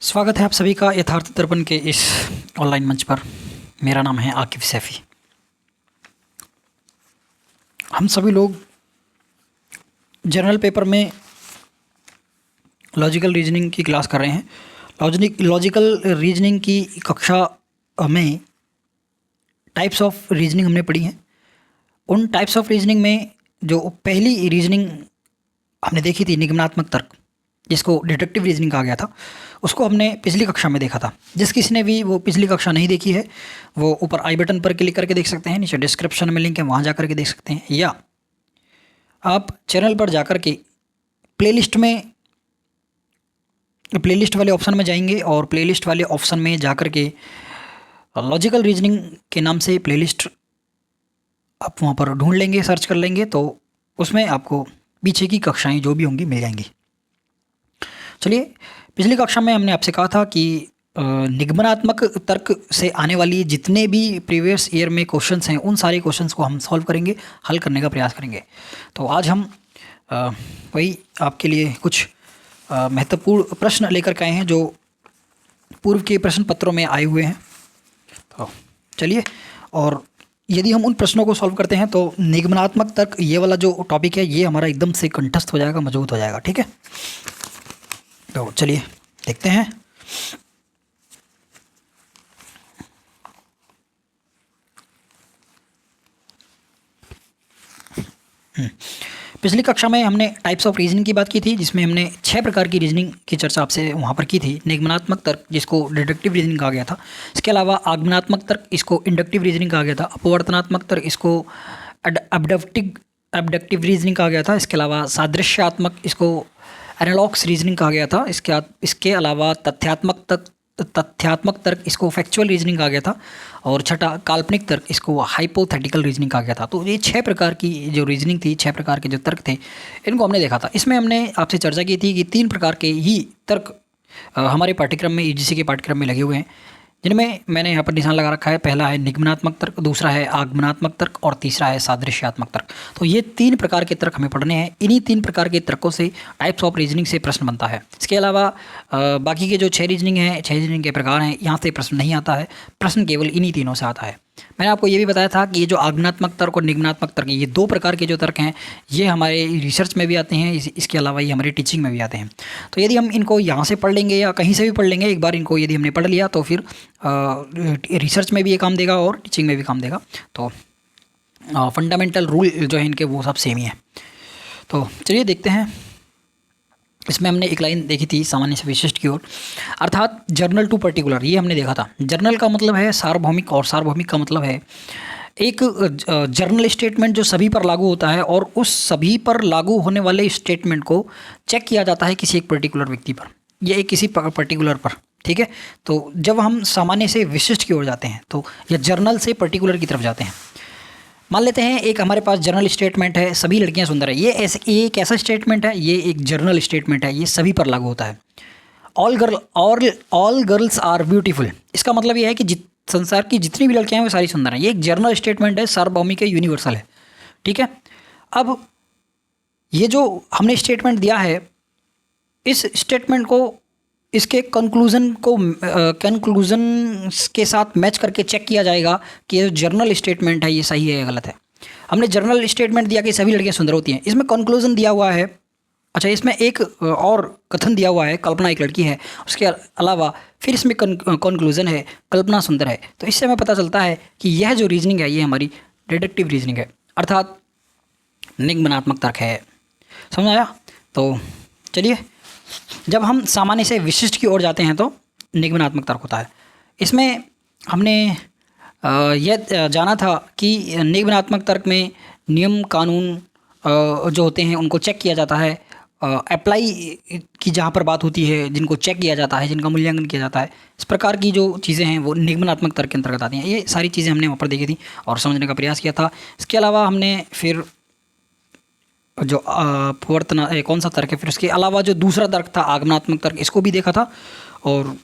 स्वागत है आप सभी का यथार्थ दर्पण के इस ऑनलाइन मंच पर। मेरा नाम है आकिफ सैफ़ी। हम सभी लोग जनरल पेपर में लॉजिकल रीजनिंग की क्लास कर रहे हैं। लॉजिकल रीजनिंग की कक्षा में टाइप्स ऑफ रीजनिंग हमने पढ़ी हैं। उन टाइप्स ऑफ रीजनिंग में जो पहली रीजनिंग हमने देखी थी निगमनात्मक तर्क, जिसको डिडक्टिव रीजनिंग कहा गया था, उसको हमने पिछली कक्षा में देखा था। जिस किसी ने भी वो पिछली कक्षा नहीं देखी है वो ऊपर आई बटन पर क्लिक करके देख सकते हैं, नीचे डिस्क्रिप्शन में लिंक है, वहाँ जा कर के देख सकते हैं, या आप चैनल पर जा कर के प्लेलिस्ट वाले ऑप्शन में जाएंगे और प्लेलिस्ट वाले ऑप्शन में जा कर के लॉजिकल रीजनिंग के नाम से प्लेलिस्ट आप वहाँ पर ढूंढ लेंगे, सर्च कर लेंगे, तो उसमें आपको पीछे की कक्षाएं जो भी होंगी मिल जाएंगी। चलिए, पिछली कक्षा में हमने आपसे कहा था कि निगमनात्मक तर्क से आने वाली जितने भी प्रीवियस ईयर में क्वेश्चंस हैं उन सारे क्वेश्चंस को हम सॉल्व करेंगे, हल करने का प्रयास करेंगे। तो आज हम वही आपके लिए कुछ महत्वपूर्ण प्रश्न लेकर के आए हैं जो पूर्व के प्रश्न पत्रों में आए हुए हैं। तो चलिए, और यदि हम उन प्रश्नों को सॉल्व करते हैं तो निगमनात्मक तर्क ये वाला जो टॉपिक है ये हमारा एकदम से कंठस्थ हो जाएगा, मजबूत हो जाएगा। ठीक है, तो चलिए देखते हैं। पिछली कक्षा में हमने टाइप्स ऑफ रीजनिंग की बात की थी, जिसमें हमने 6 प्रकार की रीजनिंग की चर्चा आपसे वहाँ पर की थी। निगमनात्मक तर्क, जिसको डिडक्टिव रीजनिंग कहा गया था। इसके अलावा आगमनात्मक तर्क, इसको इंडक्टिव रीजनिंग कहा गया था। अपवर्तनात्मक तर्क, इसको अबडक्टिव रीजनिंग कहा गया था। इसके अलावा सादृश्यात्मक, इसको एनालॉग्स रीजनिंग कहा गया था। इसके अलावा तथ्यात्मक तर्क, इसको फैक्चुअल रीजनिंग कहा गया था। और छठा काल्पनिक तर्क, इसको हाइपोथेटिकल रीजनिंग कहा गया था। तो ये 6 प्रकार की जो रीजनिंग थी, 6 प्रकार के जो तर्क थे, इनको हमने देखा था। इसमें हमने आपसे चर्चा की थी कि 3 प्रकार के ही तर्क हमारे पाठ्यक्रम में, यूजीसी के पाठ्यक्रम में लगे हुए हैं, जिनमें मैंने यहाँ पर निशान लगा रखा है। पहला है निगमनात्मक तर्क, दूसरा है आगमनात्मक तर्क और तीसरा है सादृश्यात्मक तर्क। तो ये 3 प्रकार के तर्क हमें पढ़ने हैं। इन्हीं 3 प्रकार के तर्कों से टाइप्स ऑफ रीजनिंग से प्रश्न बनता है। इसके अलावा बाकी के जो 6 रीजनिंग हैं, 6 रीजनिंग के प्रकार हैं, यहाँ से प्रश्न नहीं आता है। प्रश्न केवल इन्हीं तीनों से आता है। मैंने आपको ये भी बताया था कि ये जो आगमनात्मक तर्क और निगमनात्मक तर्क, ये 2 प्रकार के जो तर्क हैं, ये हमारे रिसर्च में भी आते हैं, इसके अलावा ये हमारी टीचिंग में भी आते हैं। तो यदि हम इनको यहाँ से पढ़ लेंगे या कहीं से भी पढ़ लेंगे, एक बार इनको यदि हमने पढ़ लिया तो फिर रिसर्च में भी ये काम देगा और टीचिंग में भी काम देगा। तो फंडामेंटल रूल जो है इनके वो सब सेम ही है। तो चलिए देखते हैं। इसमें हमने एक लाइन देखी थी, सामान्य से विशिष्ट की ओर, अर्थात जर्नल टू पर्टिकुलर, ये हमने देखा था। जर्नल का मतलब है सार्वभौमिक और सार्वभौमिक का मतलब है एक जर्नल स्टेटमेंट जो सभी पर लागू होता है और उस सभी पर लागू होने वाले स्टेटमेंट को चेक किया जाता है किसी एक पर्टिकुलर व्यक्ति पर या एक किसी पर्टिकुलर पर। ठीक है, तो जब हम सामान्य से विशिष्ट की ओर जाते हैं तो या जर्नल से पर्टिकुलर की तरफ जाते हैं। मान लेते हैं एक हमारे पास जर्नल स्टेटमेंट है, सभी लड़कियां सुंदर है। ये एक ऐसा स्टेटमेंट है, ये एक जर्नल स्टेटमेंट है, ये सभी पर लागू होता है। ऑल गर्ल्स आर ब्यूटीफुल, इसका मतलब ये है कि संसार की जितनी भी लड़कियां हैं वो सारी सुंदर हैं। ये एक जर्नल स्टेटमेंट है, सार्वभौमिक है, यूनिवर्सल है। ठीक है, अब ये जो हमने स्टेटमेंट दिया है, इस स्टेटमेंट को इसके कंक्लूज़न के साथ मैच करके चेक किया जाएगा कि ये जर्नल स्टेटमेंट है ये सही है या गलत है। हमने जर्नल स्टेटमेंट दिया कि सभी लड़कियां सुंदर होती हैं, इसमें कंक्लूज़न दिया हुआ है। अच्छा, इसमें एक और कथन दिया हुआ है, कल्पना एक लड़की है, उसके अलावा फिर इसमें कंक्लूज़न है कल्पना सुंदर है। तो इससे हमें पता चलता है कि यह जो रीजनिंग है ये हमारी डिडक्टिव रीजनिंग है, अर्थात निगमनात्मक तर्क है। समझ आया? तो चलिए, जब हम सामान्य से विशिष्ट की ओर जाते हैं तो निगमनात्मक तर्क होता है। इसमें हमने यह जाना था कि निगमनात्मक तर्क में नियम कानून जो होते हैं उनको चेक किया जाता है। अप्लाई की जहाँ पर बात होती है, जिनको चेक किया जाता है, जिनका मूल्यांकन किया जाता है, इस प्रकार की जो चीज़ें हैं वो निगमनात्मक तर्क के अंतर्गत आती हैं। ये सारी चीज़ें हमने वहाँ पर देखी थी और समझने का प्रयास किया था। इसके अलावा हमने फिर जो अपवर्तन कौन सा तर्क है, फिर उसके अलावा जो दूसरा तर्क था आगमनात्मक तर्क, इसको भी देखा था। और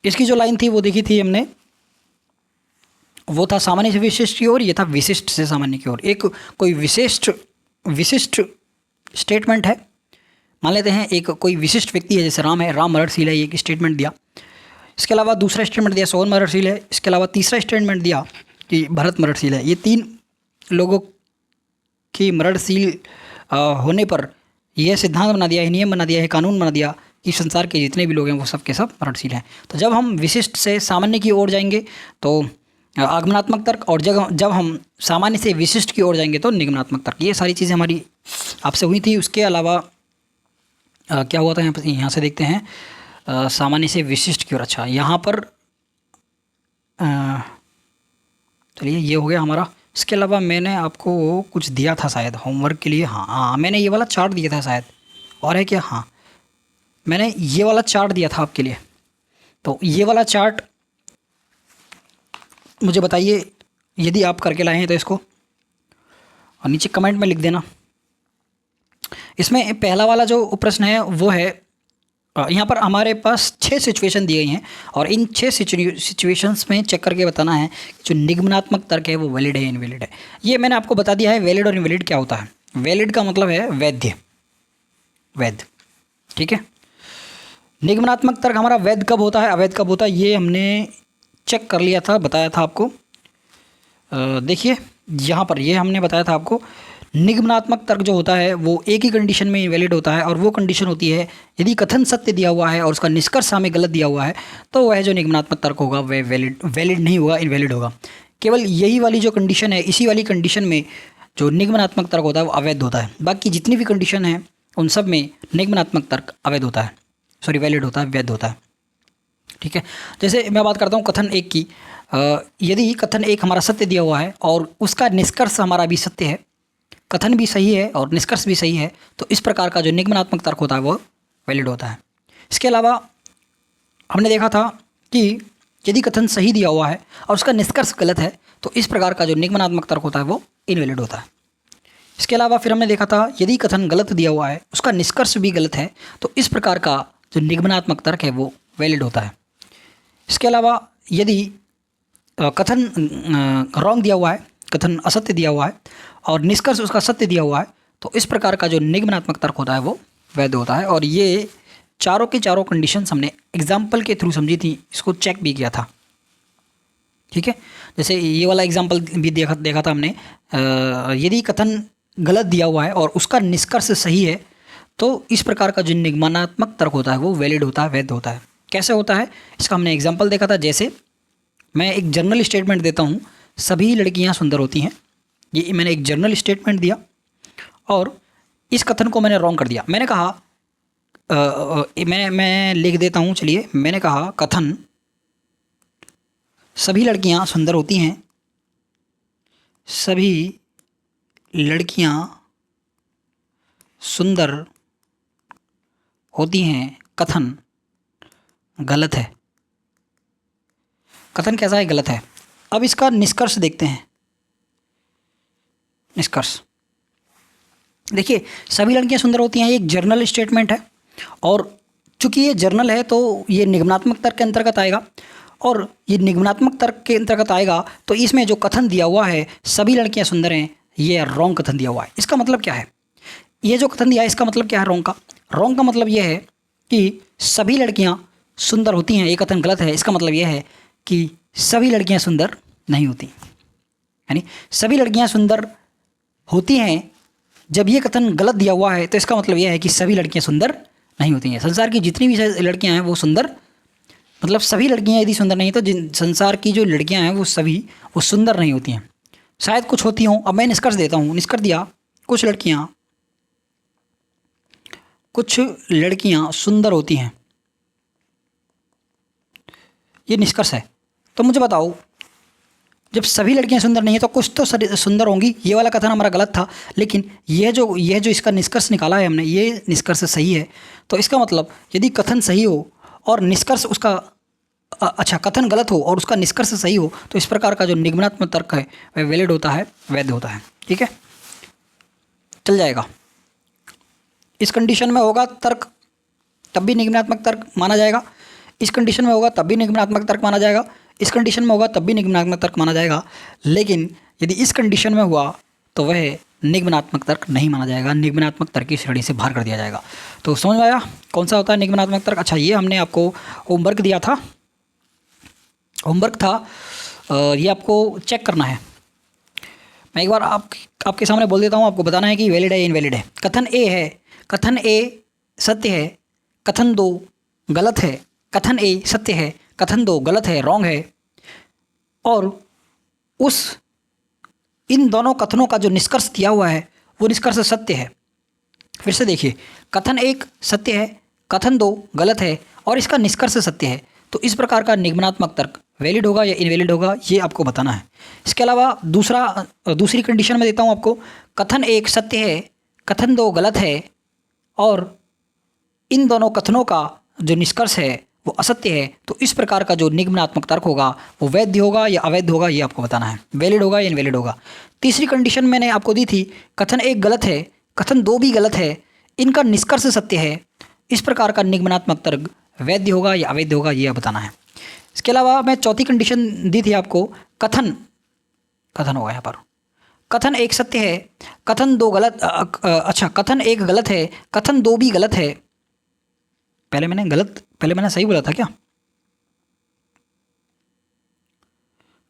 इसकी जो लाइन थी वो देखी थी हमने, वो था सामान्य से विशिष्ट की ओर, ये था विशिष्ट से सामान्य की ओर। एक कोई विशिष्ट स्टेटमेंट है, मान लेते हैं एक कोई विशिष्ट व्यक्ति है, जैसे राम है, राम मरणशील है, ये एक स्टेटमेंट दिया। इसके अलावा दूसरा स्टेटमेंट दिया सोहन मरणशील है। इसके अलावा तीसरा स्टेटमेंट दिया कि भरत मरणशील है। ये 3 लोगों की मरणशील होने पर यह सिद्धांत बना दिया है, नियम बना दिया है, कानून बना दिया कि संसार के जितने भी लोग हैं वो सब के सब मरणशील हैं। तो जब हम विशिष्ट से सामान्य की ओर जाएंगे तो आगमनात्मक तर्क, और जब हम सामान्य से विशिष्ट की ओर जाएंगे तो निगमनात्मक तर्क। ये सारी चीज़ें हमारी आपसे हुई थी। उसके अलावा क्या हुआ था यहाँ से देखते हैं, सामान्य से विशिष्ट की ओर। अच्छा, यहाँ पर चलिए ये हो गया हमारा। इसके अलावा मैंने आपको कुछ दिया था शायद होमवर्क के लिए। हाँ, मैंने ये वाला चार्ट दिया था शायद, और है क्या? हाँ, मैंने ये वाला चार्ट दिया था आपके लिए। तो ये वाला चार्ट मुझे बताइए यदि आप करके लाए हैं तो इसको, और नीचे कमेंट में लिख देना। इसमें पहला वाला जो प्रश्न है वो है, यहाँ पर हमारे पास 6 सिचुएशन दी गई हैं, और इन 6 सिचुएशंस में चेक करके बताना है कि जो निगमनात्मक तर्क है वो वैलिड है या इनवैलिड है। ये मैंने आपको बता दिया है वैलिड और इनवैलिड क्या होता है। वैलिड का मतलब है वैध, वैध, ठीक है। निगमनात्मक तर्क हमारा वैध कब होता है, अवैध कब होता है, ये हमने चेक कर लिया था, बताया था आपको। देखिए यहाँ पर ये हमने बताया था आपको, निगमनात्मक तर्क जो होता है वो एक ही कंडीशन में वैलिड होता है, और वो कंडीशन होती है यदि कथन सत्य दिया हुआ है और उसका निष्कर्ष हमें गलत दिया हुआ है तो वह जो निगमनात्मक तर्क होगा वह वैलिड नहीं होगा, इनवैलिड होगा। केवल यही वाली जो कंडीशन है, इसी वाली कंडीशन में जो निगमनात्मक तर्क होता है वो अवैध होता है। बाकी जितनी भी कंडीशन है उन सब में निगमनात्मक तर्क अवैध होता है, सॉरी वैलिड होता है, वैध होता है, ठीक है। जैसे मैं बात करता हूँ कथन 1 की। यदि कथन 1 हमारा सत्य दिया हुआ है और उसका निष्कर्ष हमारा भी सत्य है, कथन भी सही है और निष्कर्ष भी सही है, तो इस प्रकार का जो निगमनात्मक तर्क होता है वो वैलिड होता है। इसके अलावा हमने देखा था कि यदि कथन सही दिया हुआ है और उसका निष्कर्ष गलत है तो इस प्रकार का जो निगमनात्मक तर्क होता है वो इनवैलिड होता है। इसके अलावा फिर हमने देखा था यदि कथन गलत दिया हुआ है, उसका निष्कर्ष भी गलत है, तो इस प्रकार का जो निगमनात्मक तर्क है वो वैलिड होता है। इसके अलावा यदि कथन रॉन्ग दिया हुआ है, कथन असत्य दिया हुआ है और निष्कर्ष उसका सत्य दिया हुआ है, तो इस प्रकार का जो निगमनात्मक तर्क होता है वो वैध होता है। और ये चारों के चारों कंडीशंस हमने एग्जाम्पल के थ्रू समझी थी, इसको चेक भी किया था, ठीक है। जैसे ये वाला एग्जाम्पल भी देखा था हमने, यदि कथन गलत दिया हुआ है और उसका निष्कर्ष सही है तो इस प्रकार का जो निगमनात्मक तर्क होता है वो वैलिड होता है, वैध होता है। कैसे होता है इसका हमने एग्जाम्पल देखा था। जैसे मैं एक जनरल स्टेटमेंट देता हूँ, सभी लड़कियाँ सुंदर होती हैं, ये मैंने एक जनरल स्टेटमेंट दिया और इस कथन को मैंने रॉन्ग कर दिया। मैंने कहा मैं लिख देता हूँ, चलिए, मैंने कहा कथन सभी लड़कियाँ सुंदर होती हैं, सभी लड़कियाँ सुंदर होती हैं, कथन गलत है। कथन कैसा है? गलत है। अब इसका निष्कर्ष देखते हैं। निष्कर्ष देखिए, सभी लड़कियां सुंदर होती हैं, ये एक जर्नल स्टेटमेंट है, और चूंकि ये जर्नल है तो ये निगमनात्मक तर्क के अंतर्गत आएगा, और ये निगमनात्मक तर्क के अंतर्गत आएगा तो इसमें जो कथन दिया हुआ है सभी लड़कियां सुंदर हैं, ये रॉन्ग कथन दिया हुआ है। इसका मतलब क्या है? ये जो कथन दिया है इसका मतलब क्या है रॉन्ग का? रॉन्ग का मतलब ये है कि सभी लड़कियां सुंदर होती हैं, ये कथन गलत है। इसका मतलब ये है कि सभी लड़कियां सुंदर नहीं होती, यानी सभी लड़कियां सुंदर होती हैं जब ये कथन गलत दिया हुआ है तो इसका मतलब यह है कि सभी लड़कियां सुंदर नहीं होती हैं। संसार की जितनी भी लड़कियां हैं वो सुंदर, मतलब सभी लड़कियां यदि सुंदर नहीं तो संसार की जो लड़कियां हैं वो सभी वो सुंदर नहीं होती हैं, शायद कुछ होती हों। अब मैं निष्कर्ष देता हूँ, निष्कर्ष दिया कुछ लड़कियां सुंदर होती हैं, ये निष्कर्ष है। तो मुझे बताओ, जब सभी लड़कियां सुंदर नहीं है तो कुछ तो सुंदर होंगी। ये वाला कथन हमारा गलत था, लेकिन यह जो इसका निष्कर्ष निकाला है हमने, ये निष्कर्ष सही है। तो इसका मतलब यदि कथन सही हो और निष्कर्ष उसका कथन गलत हो और उसका निष्कर्ष सही हो तो इस प्रकार का जो निगमनात्मक तर्क है वह वैलिड होता है, वैध होता है, ठीक है, चल जाएगा। इस कंडीशन में होगा तर्क तब भी निगमनात्मक तर्क माना जाएगा, इस कंडीशन में होगा तब भी निगमनात्मक तर्क माना जाएगा, इस कंडीशन में होगा तब भी निगमनात्मक तर्क माना जाएगा। लेकिन यदि इस कंडीशन में हुआ तो वह निगमनात्मक तर्क नहीं माना जाएगा, निगमनात्मक तर्क की श्रेणी से बाहर कर दिया जाएगा। तो समझ में आया कौन सा होता है निगमनात्मक तर्क। अच्छा, ये हमने आपको होमवर्क दिया था, होमवर्क था, ये आपको चेक करना है। मैं एक बार आपके सामने बोल देता हूँ, आपको बताना है कि वैलिड है इनवैलिड है। कथन ए है, कथन ए सत्य है, कथन 2 गलत है, कथन ए सत्य है, कथन 2 गलत है, रॉन्ग है, और इन दोनों कथनों का जो निष्कर्ष दिया हुआ है वो निष्कर्ष सत्य है। फिर से देखिए, कथन 1 सत्य है, कथन 2 गलत है और इसका निष्कर्ष सत्य है, तो इस प्रकार का निगमनात्मक तर्क वैलिड होगा या इनवैलिड होगा, ये आपको बताना है। इसके अलावा दूसरी कंडीशन में देता हूँ आपको, कथन 1 सत्य है, कथन 2 गलत है और इन दोनों कथनों का जो निष्कर्ष है वो असत्य है, तो इस प्रकार का जो निगमनात्मक तर्क होगा वो वैध होगा या अवैध होगा, ये आपको बताना है, वैलिड होगा या इनवैलिड होगा। तीसरी कंडीशन मैंने आपको दी थी, कथन 1 गलत है, कथन 2 भी गलत है, इनका निष्कर्ष सत्य है, इस प्रकार का निगमनात्मक तर्क वैध होगा या अवैध होगा, ये आप बताना है। इसके अलावा मैं चौथी कंडीशन दी थी आपको, कथन होगा यहाँ पर, कथन 1 सत्य है, कथन 2 गलत, अच्छा कथन 1 गलत है, कथन 2 भी गलत है। पहले मैंने सही बोला था क्या?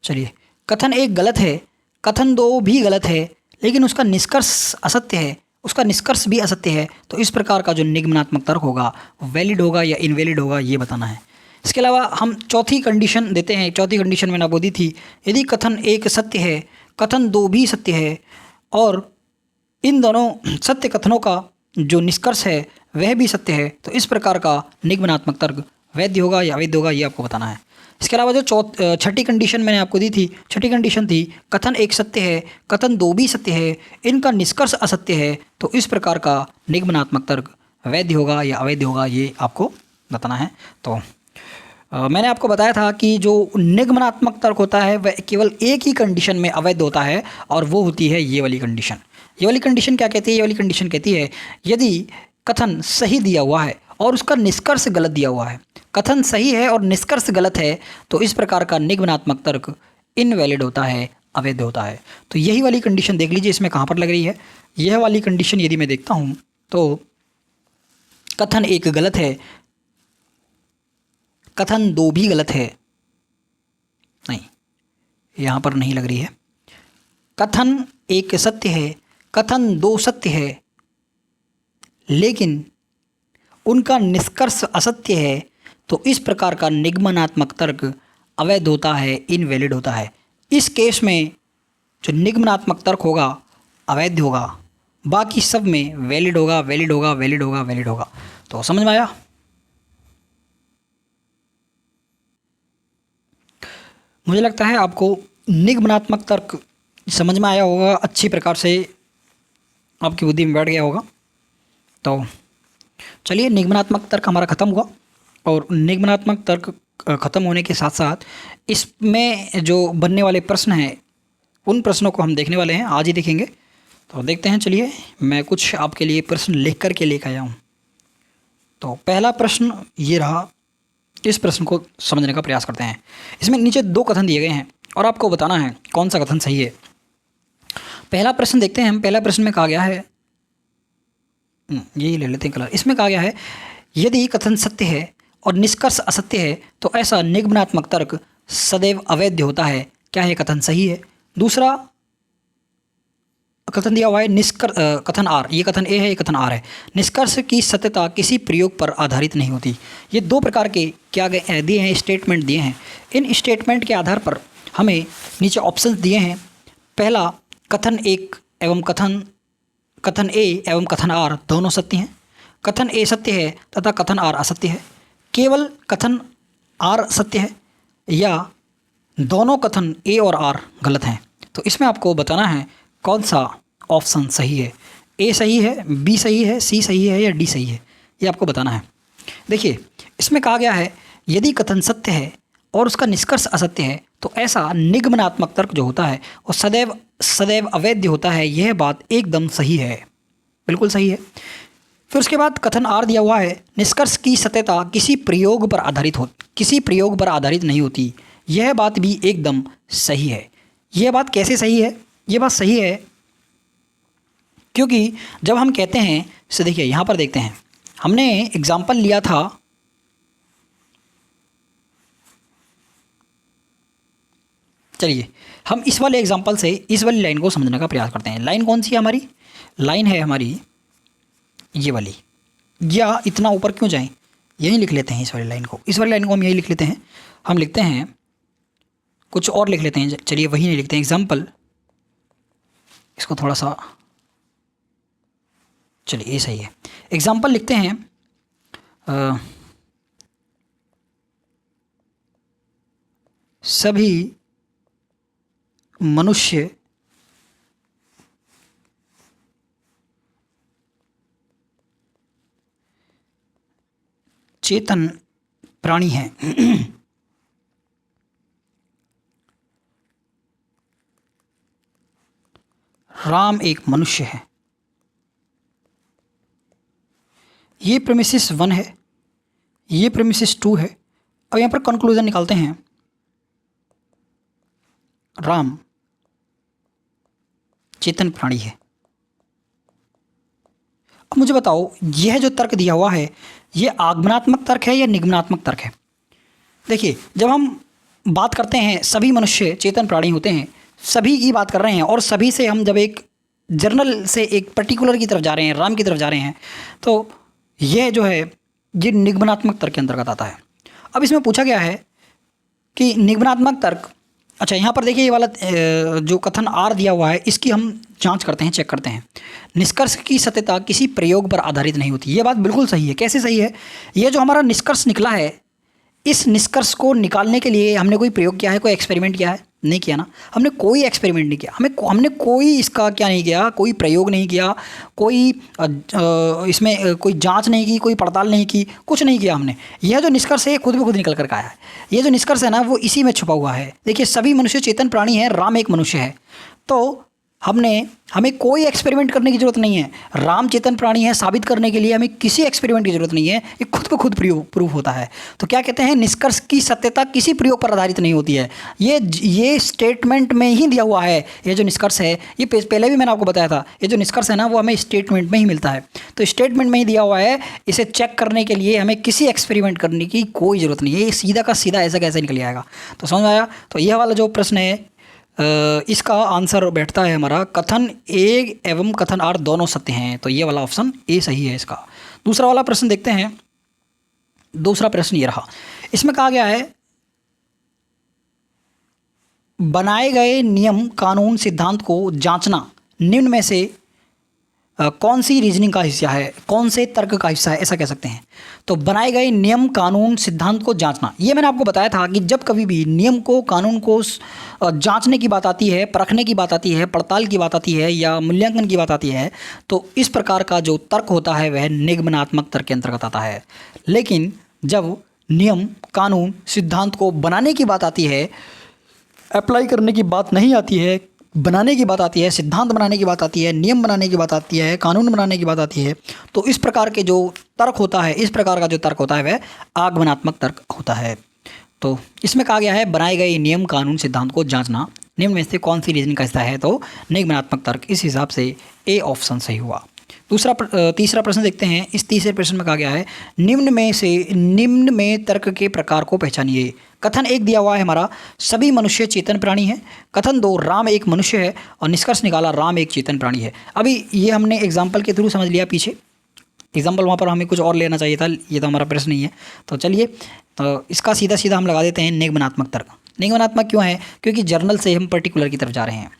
चलिए, कथन 1 गलत है, कथन 2 भी गलत है, लेकिन उसका निष्कर्ष असत्य है, उसका निष्कर्ष भी असत्य है, तो इस प्रकार का जो निगमनात्मक तर्क होगा वो वैलिड होगा या इनवैलिड होगा, ये बताना है। इसके अलावा हम चौथी कंडीशन देते हैं। चौथी कंडीशन मैंने आपको दी थी, यदि कथन 1 सत्य है, कथन 2 भी सत्य है और इन दोनों सत्य कथनों का जो निष्कर्ष है वह भी सत्य है, तो इस प्रकार का निगमनात्मक तर्क वैध होगा या अवैध होगा, ये आपको बताना है। इसके अलावा जो छठी कंडीशन मैंने आपको दी थी, छठी कंडीशन थी, कथन 1 सत्य है, कथन 2 भी सत्य है, इनका निष्कर्ष असत्य है, तो इस प्रकार का निगमनात्मक तर्क वैध होगा या अवैध होगा, ये आपको बताना है। तो मैंने आपको बताया था कि जो निगमनात्मक तर्क होता है वह केवल एक ही कंडीशन में अवैध होता है, और वो होती है ये वाली कंडीशन। ये वाली कंडीशन क्या कहती है? ये वाली कंडीशन कहती है, यदि कथन सही दिया हुआ है और उसका निष्कर्ष गलत दिया हुआ है, कथन सही है और निष्कर्ष गलत है, तो इस प्रकार का निगमनात्मक तर्क इनवैलिड होता है, अवैध होता है। तो यही वाली कंडीशन देख लीजिए, इसमें कहाँ पर लग रही है। यह वाली कंडीशन यदि मैं देखता हूँ तो कथन 1 गलत है, कथन 2 भी गलत है, नहीं यहाँ पर नहीं लग रही है। कथन 1 सत्य है, कथन 2 सत्य है, लेकिन उनका निष्कर्ष असत्य है, तो इस प्रकार का निगमनात्मक तर्क अवैध होता है, इनवैलिड होता है। इस केस में जो निगमनात्मक तर्क होगा अवैध होगा, बाकी सब में वैलिड होगा, वैलिड होगा, वैलिड होगा, वैलिड होगा। तो समझ में आया? मुझे लगता है आपको निगमनात्मक तर्क समझ में आया होगा, अच्छी प्रकार से आपकी बुद्धि में बैठ गया होगा। तो चलिए, निगमनात्मक तर्क हमारा ख़त्म हुआ, और निगमनात्मक तर्क ख़त्म होने के साथ साथ इसमें जो बनने वाले प्रश्न हैं उन प्रश्नों को हम देखने वाले हैं, आज ही देखेंगे। तो देखते हैं, चलिए मैं कुछ आपके लिए प्रश्न लिख कर के लेकर आया हूँ। तो पहला प्रश्न ये रहा, इस प्रश्न को समझने का प्रयास करते हैं। इसमें नीचे 2 कथन दिए गए हैं और आपको बताना है कौन सा कथन सही है। पहला प्रश्न देखते हैं हम। पहला प्रश्न में कहा गया है, यही ले लेते हैं कलर। इसमें कहा गया है, यदि कथन सत्य है और निष्कर्ष असत्य है तो ऐसा निगमनात्मक तर्क सदैव अवैध होता है। क्या है कथन सही है? दूसरा कथन दिया हुआ है कथन आर, ये कथन ए है, ये कथन आर है। निष्कर्ष की सत्यता किसी प्रयोग पर आधारित नहीं होती। ये 2 प्रकार के क्या दिए हैं, स्टेटमेंट दिए हैं। इन स्टेटमेंट के आधार पर हमें नीचे ऑप्शंस दिए हैं। पहला, कथन 1 एवं कथन ए एवं कथन आर दोनों सत्य हैं। कथन ए सत्य है तथा कथन आर असत्य है। केवल कथन आर सत्य है, या दोनों कथन ए और आर गलत हैं। तो इसमें आपको बताना है कौन सा ऑप्शन सही है। ए सही है, बी सही है, सी सही है या डी सही है, ये आपको बताना है। देखिए, इसमें कहा गया है, यदि कथन सत्य है और उसका निष्कर्ष असत्य है तो ऐसा निगमनात्मक तर्क जो होता है वो सदैव अवैध होता है। यह बात एकदम सही है, बिल्कुल सही है। फिर उसके बाद कथन आर दिया हुआ है, निष्कर्ष की सत्यता किसी प्रयोग पर आधारित नहीं होती। यह बात भी एकदम सही है। यह बात कैसे सही है? यह बात सही है क्योंकि जब हम कहते हैं, से देखिए यहाँ पर देखते हैं, हमने एग्जाम्पल लिया था, चलिए हम इस वाले एग्जाम्पल से इस वाली लाइन को समझने का प्रयास करते हैं। लाइन कौन सी है हमारी? लाइन है हमारी ये वाली, या इतना ऊपर क्यों जाएं, यही लिख लेते हैं इस वाली लाइन को, इस वाली लाइन को हम यही लिख लेते हैं। हम लिखते हैं कुछ और लिख लेते हैं, चलिए वही नहीं लिखते हैं, एग्जाम्पल, इसको थोड़ा सा, चलिए ये सही है, एग्जाम्पल लिखते हैं सभी मनुष्य चेतन प्राणी हैं। राम एक मनुष्य है। ये प्रेमिसिस 1 है, ये प्रेमिसिस 2 है। अब यहाँ पर कंक्लूजन निकालते हैं, राम चेतन प्राणी है। अब मुझे बताओ, यह जो तर्क दिया हुआ है, यह आगमनात्मक तर्क है या निगमनात्मक तर्क है? देखिए, जब हम बात करते हैं सभी मनुष्य चेतन प्राणी होते हैं, सभी की बात कर रहे हैं, और सभी से हम जब एक जर्नल से एक पर्टिकुलर की तरफ जा रहे हैं, राम की तरफ जा रहे हैं, तो यह जो है ये निगमनात्मक तर्क के अंतर्गत आता है। अब इसमें पूछा गया है कि निगमनात्मक तर्क, अच्छा यहाँ पर देखिए ये वाला जो कथन आर दिया हुआ है, इसकी हम जांच करते हैं, चेक करते हैं। निष्कर्ष की सत्यता किसी प्रयोग पर आधारित नहीं होती। ये बात बिल्कुल सही है। कैसे सही है? ये जो हमारा निष्कर्ष निकला है, इस निष्कर्ष को निकालने के लिए हमने कोई प्रयोग किया है, कोई एक्सपेरिमेंट किया है? नहीं किया ना, हमने कोई एक्सपेरिमेंट नहीं किया, हमने कोई इसका क्या नहीं किया, कोई प्रयोग नहीं किया, कोई इसमें कोई जांच नहीं की, कोई पड़ताल नहीं की, कुछ नहीं किया हमने। यह जो निष्कर्ष है खुद ब खुद निकल कर आया है। ये जो निष्कर्ष है ना, वो इसी में छुपा हुआ है। देखिए, सभी मनुष्य चेतन प्राणी हैं, राम एक मनुष्य है। तो हमें कोई एक्सपेरिमेंट करने की ज़रूरत नहीं है। राम चेतन प्राणी है साबित करने के लिए हमें किसी एक्सपेरिमेंट की ज़रूरत नहीं है, ये खुद ब खुद प्रूफ होता है। तो क्या कहते हैं, निष्कर्ष की सत्यता किसी प्रयोग पर आधारित नहीं होती है। ये स्टेटमेंट में ही दिया हुआ है। ये जो निष्कर्ष है, ये पहले भी मैंने आपको बताया था, ये जो निष्कर्ष है ना, वो हमें स्टेटमेंट में ही मिलता है। तो स्टेटमेंट में ही दिया हुआ है, इसे चेक करने के लिए हमें किसी एक्सपेरिमेंट करने की कोई ज़रूरत नहीं है। ये सीधा का सीधा ऐसा कैसे निकल आएगा। तो समझ आया? तो यह वाला जो प्रश्न है, इसका आंसर बैठता है हमारा, कथन ए एवं कथन आर दोनों सत्य हैं। तो ये वाला ऑप्शन ए सही है इसका। दूसरा वाला प्रश्न देखते हैं। दूसरा प्रश्न ये रहा, इसमें कहा गया है, बनाए गए नियम कानून सिद्धांत को जांचना निम्न में से कौन सी रीजनिंग का हिस्सा है, कौन से तर्क का हिस्सा है, ऐसा कह सकते हैं। तो बनाए गए नियम कानून सिद्धांत को जांचना, ये मैंने आपको बताया था कि जब कभी भी नियम को, कानून को जांचने की बात आती है, परखने की बात आती है, पड़ताल की बात आती है, या मूल्यांकन की बात आती है, तो इस प्रकार का जो तर्क होता है वह निगमनात्मक तर्क के अंतर्गत आता है। लेकिन जब नियम कानून सिद्धांत को बनाने की बात आती है, अप्लाई करने की बात नहीं आती है, बनाने की बात आती है, सिद्धांत बनाने की बात आती है, नियम बनाने की बात आती है, कानून बनाने की बात आती है, तो इस प्रकार के जो तर्क होता है, इस प्रकार का जो तर्क होता है वह आगमनात्मक तर्क होता है। तो इसमें कहा गया है, बनाए गए नियम कानून सिद्धांत को जांचना निम्न में से कौन सी रीजनिंग का हिस्सा है, तो निगमनात्मक तर्क। इस हिसाब से ए ऑप्शन सही हुआ। तीसरा प्रश्न देखते हैं। इस तीसरे प्रश्न में कहा गया है, निम्न में तर्क के प्रकार को पहचानिए। कथन 1 दिया हुआ है हमारा, सभी मनुष्य चेतन प्राणी हैं। कथन 2, राम एक मनुष्य है, और निष्कर्ष निकाला राम एक चेतन प्राणी है। अभी ये हमने एग्जाम्पल के थ्रू समझ लिया, पीछे एग्जाम्पल वहाँ पर हमें कुछ और लेना चाहिए था, ये तो हमारा प्रश्न नहीं है। तो चलिए, तो इसका सीधा सीधा हम लगा देते हैं निगमनात्मक तर्क। निगमनात्मक क्यों है? क्योंकि जर्नल से हम पर्टिकुलर की तरफ जा रहे हैं।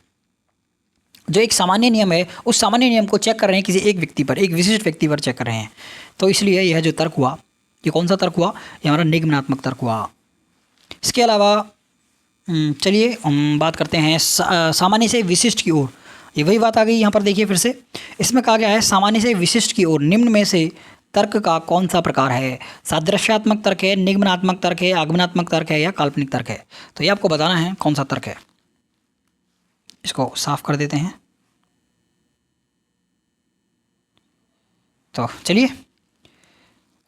जो एक सामान्य नियम है, उस सामान्य नियम को चेक कर रहे हैं किसी एक व्यक्ति पर, एक विशिष्ट व्यक्ति पर चेक कर रहे हैं। तो इसलिए यह जो तर्क हुआ, ये कौन सा तर्क हुआ? ये हमारा निगमनात्मक तर्क हुआ। इसके अलावा चलिए हम बात करते हैं सामान्य से विशिष्ट की ओर। ये वही बात आ गई यहाँ पर, देखिए फिर से इसमें कहा गया है, सामान्य से विशिष्ट की ओर निम्न में से तर्क का कौन सा प्रकार है? सादृश्यात्मक तर्क है, निगमनात्मक तर्क है, आगमनात्मक तर्क है, या काल्पनिक तर्क है? तो ये आपको बताना है कौन सा तर्क है। इसको साफ कर देते हैं। तो चलिए,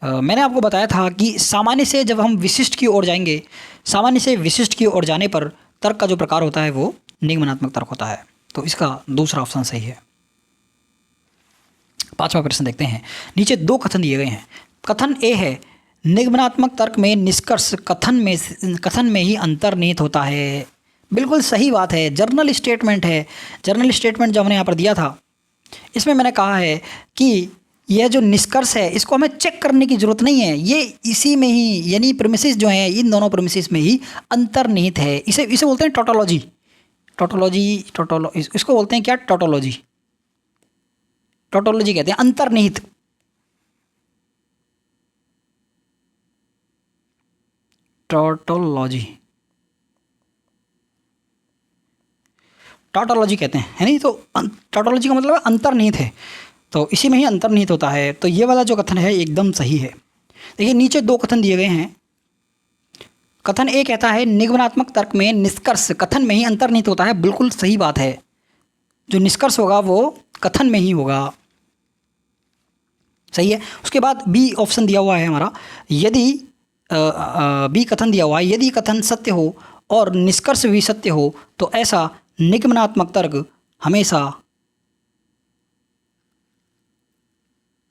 मैंने आपको बताया था कि सामान्य से जब हम विशिष्ट की ओर जाएंगे, सामान्य से विशिष्ट की ओर जाने पर तर्क का जो प्रकार होता है वो निगमनात्मक तर्क होता है। तो इसका दूसरा ऑप्शन सही है। 5वां प्रश्न देखते हैं। नीचे 2 कथन दिए गए हैं। कथन ए है, निगमनात्मक तर्क में निष्कर्ष कथन में ही अंतर्निहित होता है। बिल्कुल सही बात है, जर्नल स्टेटमेंट है। जर्नल स्टेटमेंट जो हमने यहाँ पर दिया था, इसमें मैंने कहा है कि यह जो निष्कर्ष है इसको हमें चेक करने की ज़रूरत नहीं है, ये इसी में ही, यानी प्रीमिसेस जो हैं इन दोनों प्रीमिसेस में ही अंतर्निहित है। इसे बोलते हैं टोटोलॉजी। इसको बोलते हैं क्या? टोटोलॉजी। टोटोलॉजी कहते हैं अंतर्निहित। टोटोलॉजी कहते हैं, है नहीं? तो टोटोलॉजी का मतलब अंतर्निहित है, तो इसी में ही अंतर्निहित होता है। तो ये वाला जो कथन है एकदम सही है। देखिए नीचे 2 कथन दिए गए हैं। कथन ए कहता है, निगमनात्मक तर्क में निष्कर्ष कथन में ही अंतर्निहित होता है। बिल्कुल सही बात है, जो निष्कर्ष होगा वो कथन में ही होगा। सही है। उसके बाद बी ऑप्शन दिया हुआ है हमारा, यदि बी कथन दिया हुआ है, यदि कथन सत्य हो और निष्कर्ष भी सत्य हो तो ऐसा निगमनात्मक तर्क हमेशा,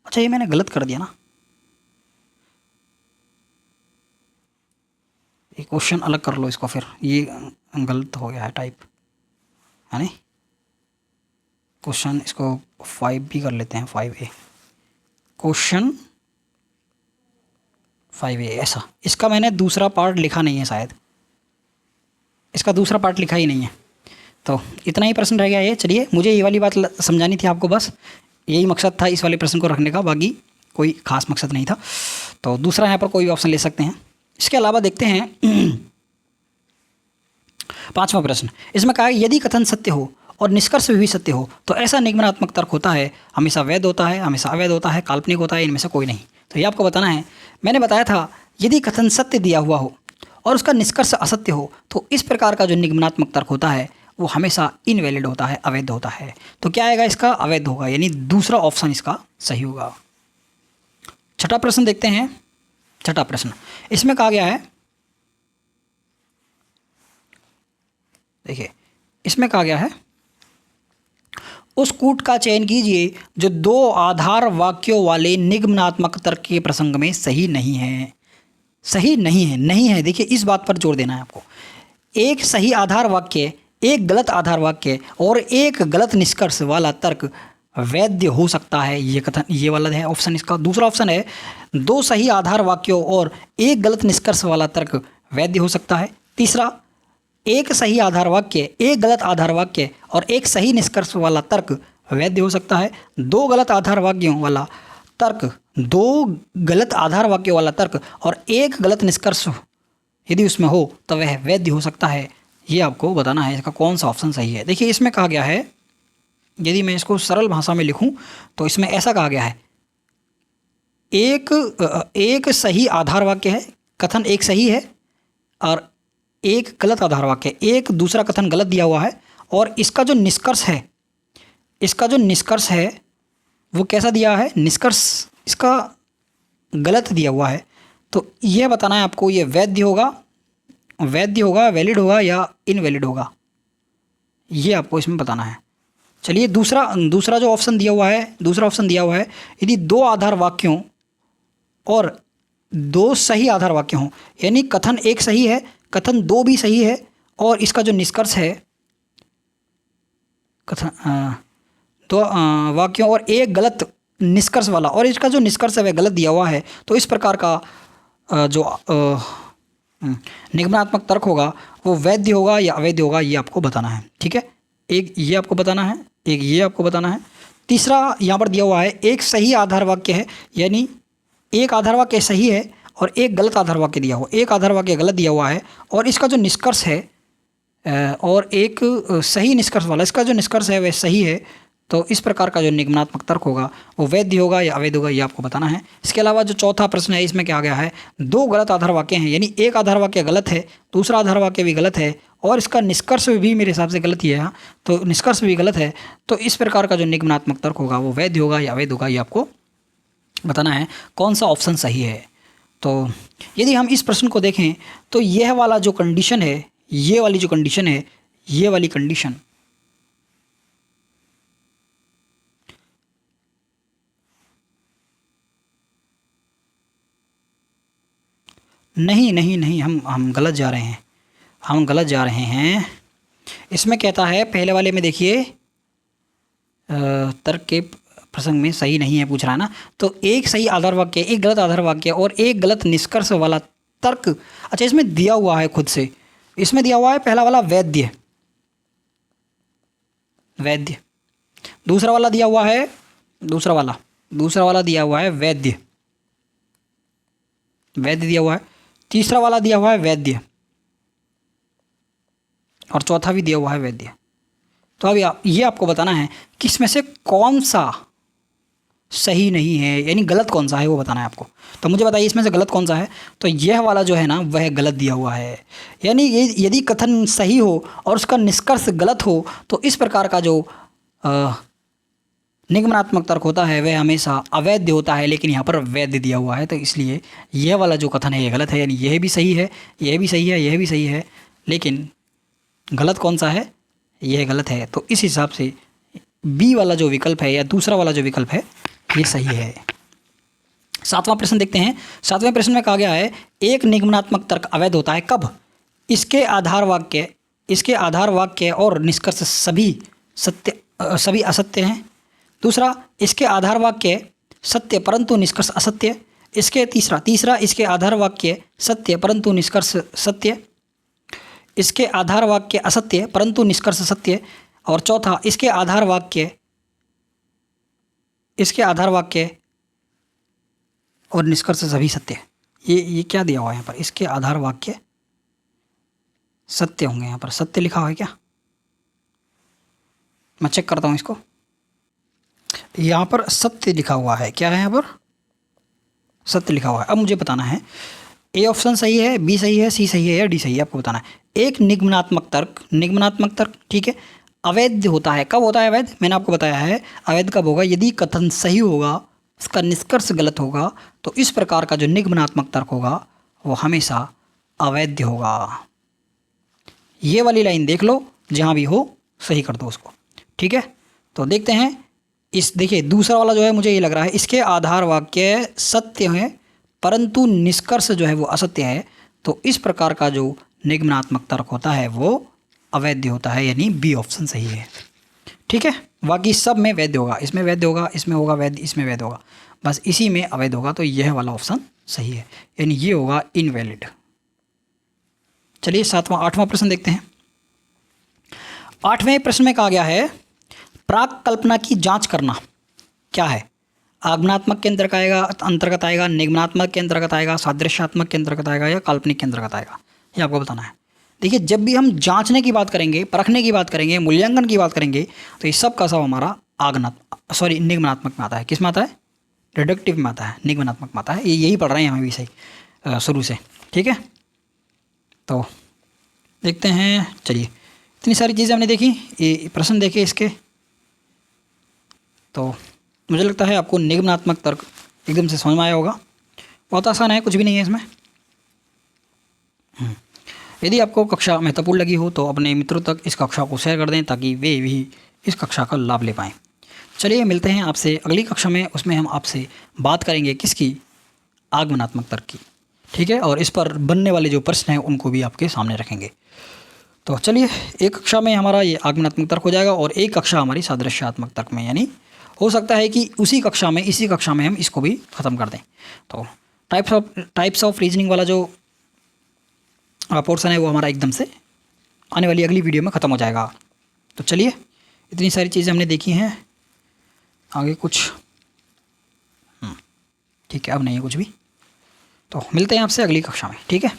अच्छा ये मैंने गलत कर दिया ना, ये क्वेश्चन अलग कर लो इसको, फिर ये गलत हो गया है टाइप, है नहीं? क्वेश्चन इसको 5 भी कर लेते हैं, 5A क्वेश्चन 5A ऐसा। इसका मैंने दूसरा पार्ट लिखा नहीं है, शायद इसका दूसरा पार्ट लिखा ही नहीं है। तो इतना ही प्रश्न रह गया ये। चलिए, मुझे ये वाली बात समझानी थी आपको, बस यही मकसद था इस वाले प्रश्न को रखने का, बाकी कोई ख़ास मकसद नहीं था। तो दूसरा यहाँ पर कोई भी ऑप्शन ले सकते हैं। इसके अलावा देखते हैं 5वां प्रश्न। इसमें कहा है, यदि कथन सत्य हो और निष्कर्ष भी सत्य हो तो ऐसा निगमनात्मक तर्क होता है, हमेशा वैध होता है, हमेशा अवैध होता है, काल्पनिक होता है, इनमें से कोई नहीं। तो ये आपको बताना है। मैंने बताया था, यदि कथन सत्य दिया हुआ हो और उसका निष्कर्ष असत्य हो तो इस प्रकार का जो निगमनात्मक तर्क होता है वो हमेशा इनवैलिड होता है, अवैध होता है। तो क्या आएगा इसका? अवैध होगा, यानी दूसरा ऑप्शन इसका सही होगा। छठा प्रश्न देखते हैं। छठा प्रश्न, इसमें कहा गया है, देखिए इसमें कहा गया है, उस कूट का चयन कीजिए जो 2 आधार वाक्यों वाले निगमनात्मक तर्क के प्रसंग में सही नहीं है। सही नहीं है, नहीं है, देखिए इस बात पर जोर देना है आपको। एक सही आधार वाक्य, एक गलत आधार वाक्य और एक गलत निष्कर्ष वाला तर्क वैध हो सकता है। ये कथन, ये वाला है ऑप्शन इसका। दूसरा ऑप्शन है, 2 सही आधार वाक्यों और एक गलत निष्कर्ष वाला तर्क वैध हो सकता है। तीसरा, एक सही आधार वाक्य, एक गलत आधार वाक्य और एक सही निष्कर्ष वाला तर्क वैध हो सकता है। 2 गलत आधार वाक्यों वाला तर्क, 2 गलत आधार वाक्यों वाला तर्क और एक गलत निष्कर्ष यदि उसमें हो तो वह वैध हो सकता है। ये आपको बताना है इसका कौन सा ऑप्शन सही है। देखिए इसमें कहा गया है, यदि मैं इसको सरल भाषा में लिखूं तो इसमें ऐसा कहा गया है, एक सही आधार वाक्य है, कथन एक सही है, और एक गलत आधार वाक्य, एक दूसरा कथन गलत दिया हुआ है, और इसका जो निष्कर्ष है, इसका जो निष्कर्ष है वो कैसा दिया है? निष्कर्ष इसका गलत दिया हुआ है। तो यह बताना है आपको, ये वैध होगा, वैलिड होगा या इनवैलिड होगा, ये आपको इसमें बताना है। चलिए दूसरा जो ऑप्शन दिया हुआ है, दूसरा ऑप्शन दिया हुआ है, यदि 2 आधार वाक्यों और 2 सही आधार वाक्य हों, यानी कथन एक सही है, कथन 2 भी सही है, और इसका जो निष्कर्ष है, कथन 2 वाक्यों और एक गलत निष्कर्ष वाला, और इसका जो निष्कर्ष है वह गलत दिया हुआ है, तो इस प्रकार का जो निगमनात्मक तर्क होगा वो वैध होगा या अवैध होगा, ये आपको बताना है। ठीक है, एक ये आपको बताना है, एक ये आपको बताना है। तीसरा यहाँ पर दिया हुआ है, एक सही आधार वाक्य है, यानी एक आधार वाक्य सही है और एक गलत आधार वाक्य दिया हुआ, एक आधार वाक्य गलत दिया हुआ है, और इसका जो निष्कर्ष है और एक सही निष्कर्ष वाला, इसका जो निष्कर्ष है वह सही है, तो इस प्रकार का जो निगमनात्मक तर्क होगा वो वैध होगा या अवैध होगा, ये आपको बताना है। इसके अलावा जो चौथा प्रश्न है, इसमें क्या गया है, 2 गलत आधार वाक्य हैं, यानी एक आधार वाक्य गलत है, दूसरा आधार वाक्य भी गलत है, और इसका निष्कर्ष भी मेरे हिसाब से गलत ही है, तो निष्कर्ष भी गलत है, तो इस प्रकार का जो निगमनात्मक तर्क होगा वो वैध होगा या अवैध होगा, ये आपको बताना है कौन सा ऑप्शन सही है। तो यदि हम इस प्रश्न को देखें तो यह वाला जो कंडीशन है, ये वाली जो कंडीशन है, ये वाली कंडीशन, नहीं नहीं नहीं, हम गलत जा रहे हैं, हम गलत जा रहे हैं। इसमें कहता है पहले वाले में देखिए, तर्क के प्रसंग में सही नहीं है पूछ रहा है ना, तो एक सही आधार वाक्य, एक गलत आधार वाक्य और एक गलत निष्कर्ष वाला तर्क। अच्छा, इसमें दिया हुआ है खुद से, इसमें दिया हुआ है पहला वाला वैद्य, वैद्य। दूसरा वाला दिया हुआ है, दूसरा वाला दिया हुआ है वैद्य, वैद्य दिया हुआ है। तीसरा वाला दिया हुआ है वैद्य, और चौथा भी दिया हुआ है वैद्य। तो अब ये आपको बताना है कि इसमें से कौन सा सही नहीं है, यानी गलत कौन सा है वो बताना है आपको। तो मुझे बताइए इसमें से गलत कौन सा है। तो यह वाला जो है ना वह गलत दिया हुआ है, यानी ये यदि कथन सही हो और उसका निष्कर्ष गलत हो तो इस प्रकार का जो निगमनात्मक तर्क होता है वह हमेशा अवैध होता है, लेकिन यहाँ पर वैध दिया हुआ है। तो इसलिए यह वाला जो कथन है ये गलत है, यानी यह भी सही है, यह भी सही है, यह भी सही है, लेकिन गलत कौन सा है, यह गलत है। तो इस हिसाब से बी वाला जो विकल्प है या दूसरा वाला जो विकल्प है ये सही है। सातवां प्रश्न देखते हैं। सातवें प्रश्न में कहा गया है एक निगमनात्मक तर्क अवैध होता है कब? इसके आधार वाक्य और निष्कर्ष सभी असत्य हैं। दूसरा, इसके आधार वाक्य सत्य परंतु निष्कर्ष असत्य। तीसरा इसके आधार वाक्य सत्य परंतु निष्कर्ष सत्य। इसके आधार वाक्य असत्य परंतु निष्कर्ष सत्य। और चौथा, इसके आधार वाक्य और निष्कर्ष सभी सत्य। ये क्या दिया हुआ है यहाँ पर? इसके आधार वाक्य सत्य होंगे, यहाँ पर सत्य लिखा हुआ है क्या? मैं चेक करता हूँ इसको। यहाँ पर सत्य लिखा हुआ है, क्या है यहाँ पर? सत्य लिखा हुआ है। अब मुझे बताना है ए ऑप्शन सही है, बी सही है, सी सही है या डी सही है, आपको बताना है। एक निगमनात्मक तर्क ठीक है अवैध होता है। कब होता है अवैध? मैंने आपको बताया है अवैध कब होगा, यदि कथन सही होगा, उसका निष्कर्ष गलत होगा, तो इस प्रकार का जो निगमनात्मक तर्क होगा वो हमेशा अवैध होगा। ये वाली लाइन देख लो, जहाँ भी हो सही कर दो उसको, ठीक है। तो देखते हैं देखिए दूसरा वाला जो है मुझे ये लग रहा है इसके आधार वाक्य सत्य है परंतु निष्कर्ष जो है वो असत्य है। तो इस प्रकार का जो निगमनात्मक तर्क होता है वो अवैध होता है, यानी बी ऑप्शन सही है, ठीक है। बाकी सब में वैध होगा, इसमें वैध होगा, इसमें होगा वैध, इसमें वैध होगा, बस इसी में अवैध होगा। तो यह वाला ऑप्शन सही है, यानी ये होगा इनवैलिड। चलिए आठवां प्रश्न देखते हैं। आठवें प्रश्न में कहा गया है प्राक कल्पना की जांच करना क्या है? आगमनात्मक के अंतर्गत आएगा, निगमनात्मक के अंतर्गत आएगा, सादृश्यात्मक के अंतर्गत आएगा या काल्पनिक के अंतर्गत आएगा, ये आपको बताना है। देखिए जब भी हम जांचने की बात करेंगे, परखने की बात करेंगे, मूल्यांकन की बात करेंगे, तो ये सब का सब हमारा निगमनात्मक में आता है। किस में आता है? डिडक्टिव में आता है, निगमनात्मक में आता है। यही पढ़ रहे हैं हम भी सही शुरू से, ठीक है। तो देखते हैं, चलिए इतनी सारी चीज़ें हमने देखी, ये प्रश्न देखे इसके, तो मुझे लगता है आपको निगमनात्मक तर्क एकदम से समझ में आया होगा। बहुत आसान है, कुछ भी नहीं है इसमें। यदि आपको कक्षा महत्वपूर्ण लगी हो तो अपने मित्रों तक इस कक्षा को शेयर कर दें ताकि वे भी इस कक्षा का लाभ ले पाएँ। चलिए मिलते हैं आपसे अगली कक्षा में, उसमें हम आपसे बात करेंगे किसकी? आगमनात्मक तर्क की, ठीक है। और इस पर बनने वाले जो प्रश्न हैं उनको भी आपके सामने रखेंगे। तो चलिए एक कक्षा में हमारा ये आगमनात्मक तर्क हो जाएगा और एक कक्षा हमारी सादृश्यात्मक तर्क में, यानी हो सकता है कि इसी कक्षा में हम इसको भी ख़त्म कर दें। तो टाइप्स ऑफ रीजनिंग वाला जो पोर्शन है वो हमारा एकदम से आने वाली अगली वीडियो में ख़त्म हो जाएगा। तो चलिए इतनी सारी चीज़ें हमने देखी हैं, आगे कुछ ठीक है अब नहीं है कुछ भी। तो मिलते हैं आपसे अगली कक्षा में, ठीक है।